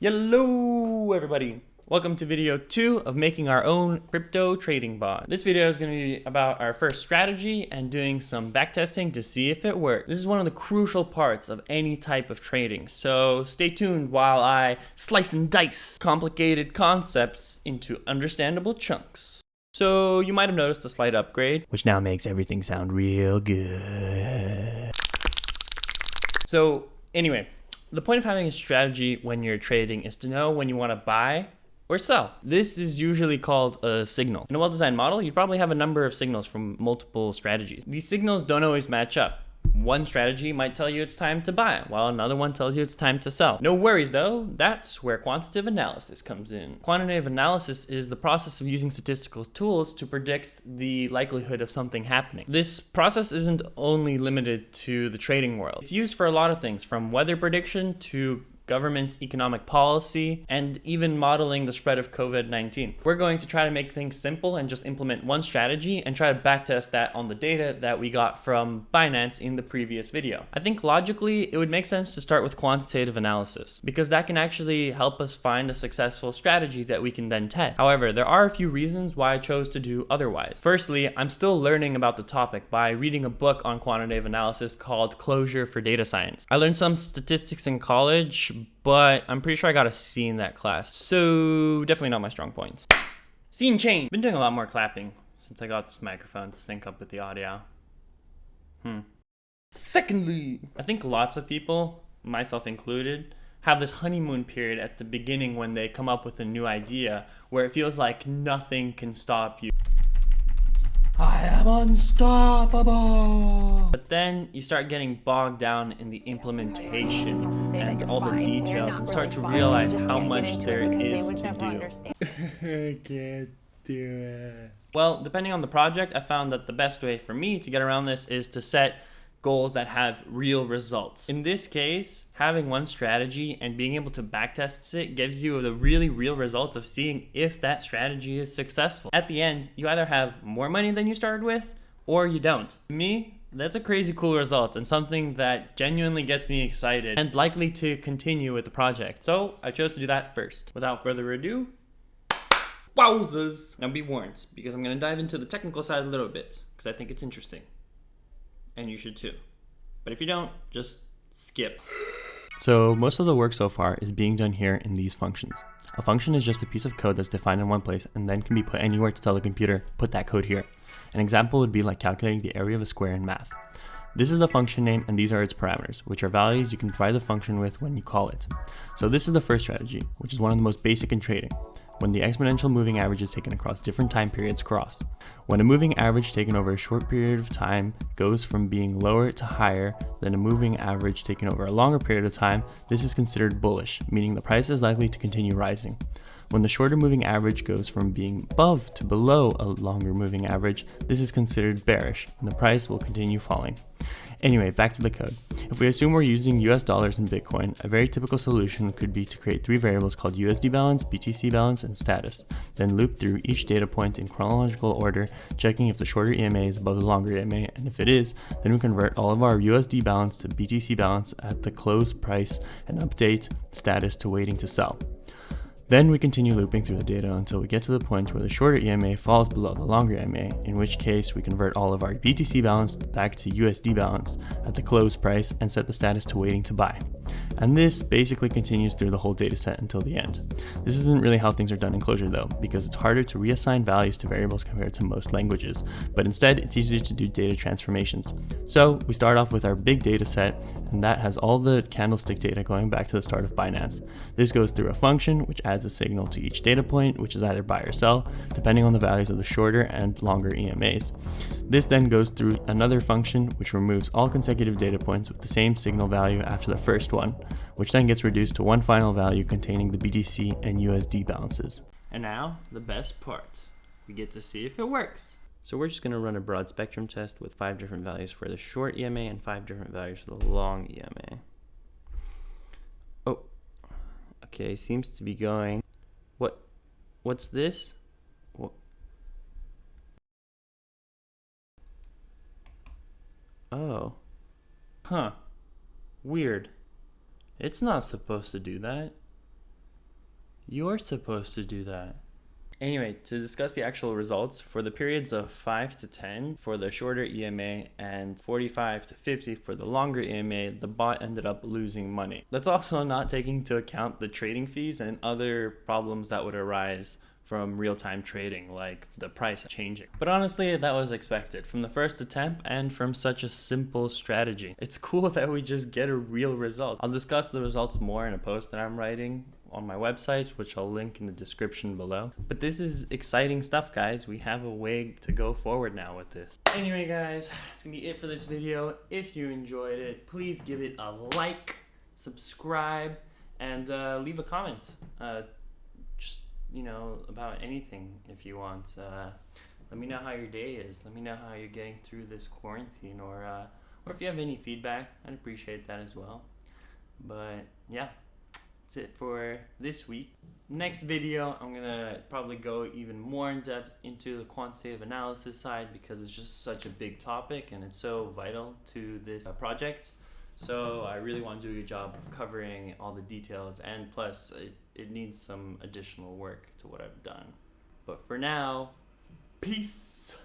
Hello everybody! Welcome to video 2 of making our own crypto trading bot. This video is going to be about our first strategy and doing some backtesting to see if it works. This is one of the crucial parts of any type of trading, so stay tuned while I slice and dice complicated concepts into understandable chunks. So you might have noticed a slight upgrade, which now makes everything sound real good. So anyway, the point of having a strategy when you're trading is to know when you want to buy or sell. This is usually called a signal. In a well-designed model, you probably have a number of signals from multiple strategies. These signals don't always match up. One strategy might tell you it's time to buy, while another one tells you it's time to sell. No worries though, that's where quantitative analysis comes in. Quantitative analysis is the process of using statistical tools to predict the likelihood of something happening. This process isn't only limited to the trading world. It's used for a lot of things, from weather prediction to government economic policy, and even modeling the spread of COVID-19. We're going to try to make things simple and just implement one strategy and try to backtest that on the data that we got from Binance in the previous video. I think logically, it would make sense to start with quantitative analysis, because that can actually help us find a successful strategy that we can then test. However, there are a few reasons why I chose to do otherwise. Firstly, I'm still learning about the topic by reading a book on quantitative analysis called Clojure for Data Science. I learned some statistics in college, but I'm pretty sure I got a C in that class, so definitely not my strong point. Scene change. Been doing a lot more clapping since I got this microphone to sync up with the audio. Secondly, I think lots of people, myself included, have this honeymoon period at the beginning when they come up with a new idea where it feels like nothing can stop you. I am unstoppable. But then you start getting bogged down in the implementation and all the details and start to realize how much there is to do. I can't do it. Well, depending on the project, I found that the best way for me to get around this is to set goals that have real results. In this case, having one strategy and being able to backtest it gives you the really real results of seeing if that strategy is successful. At the end, you either have more money than you started with or you don't. To me, that's a crazy cool result and something that genuinely gets me excited and likely to continue with the project. So I chose to do that first. Without further ado, wowzers! Now be warned, because I'm going to dive into the technical side a little bit because I think it's interesting. And you should too. But if you don't, just skip. So most of the work so far is being done here in these functions. A function is just a piece of code that's defined in one place and then can be put anywhere to tell the computer, put that code here. An example would be like calculating the area of a square in math. This is the function name and these are its parameters, which are values you can provide the function with when you call it. So this is the first strategy, which is one of the most basic in trading, when the exponential moving average is taken across different time periods cross. When a moving average taken over a short period of time goes from being lower to higher than a moving average taken over a longer period of time, this is considered bullish, meaning the price is likely to continue rising. When the shorter moving average goes from being above to below a longer moving average, this is considered bearish, and the price will continue falling. Anyway, back to the code. If we assume we're using US dollars and Bitcoin, a very typical solution could be to create three variables called USD balance, BTC balance, and status, then loop through each data point in chronological order, checking if the shorter EMA is above the longer EMA, and if it is, then we convert all of our USD balance to BTC balance at the close price and update status to waiting to sell. Then we continue looping through the data until we get to the point where the shorter EMA falls below the longer EMA, in which case we convert all of our BTC balance back to USD balance at the close price and set the status to waiting to buy. And this basically continues through the whole data set until the end. This isn't really how things are done in Clojure though, because it's harder to reassign values to variables compared to most languages, but instead it's easier to do data transformations. So we start off with our big data set, and that has all the candlestick data going back to the start of Binance. This goes through a function which adds a signal to each data point, which is either buy or sell, depending on the values of the shorter and longer EMAs. This then goes through another function which removes all consecutive data points with the same signal value after the first one, which then gets reduced to one final value containing the BTC and USD balances. And now, the best part. We get to see if it works. So we're just going to run a broad spectrum test with 5 different values for the short EMA and 5 different values for the long EMA. Oh, okay, seems to be going. What's this? What? Oh. Huh. Weird. It's not supposed to do that. You're supposed to do that. Anyway, to discuss the actual results, for the periods of 5 to 10 for the shorter EMA and 45 to 50 for the longer EMA, the bot ended up losing money. That's also not taking into account the trading fees and other problems that would arise from real-time trading, like the price changing. But honestly, that was expected from the first attempt and from such a simple strategy. It's cool that we just get a real result. I'll discuss the results more in a post that I'm writing on my website, which I'll link in the description below. But this is exciting stuff, guys. We have a way to go forward now with this. Anyway, guys, that's gonna be it for this video. If you enjoyed it, please give it a like, subscribe, and leave a comment. Just, you know, about anything if you want. Let me know how your day is. Let me know how you're getting through this quarantine, or if you have any feedback, I'd appreciate that as well. But yeah, that's it for this week. Next video, I'm gonna probably go even more in depth into the quantitative analysis side, because it's just such a big topic and it's so vital to this project. So I really want to do a good job of covering all the details, and plus it needs some additional work to what I've done. But for now, peace.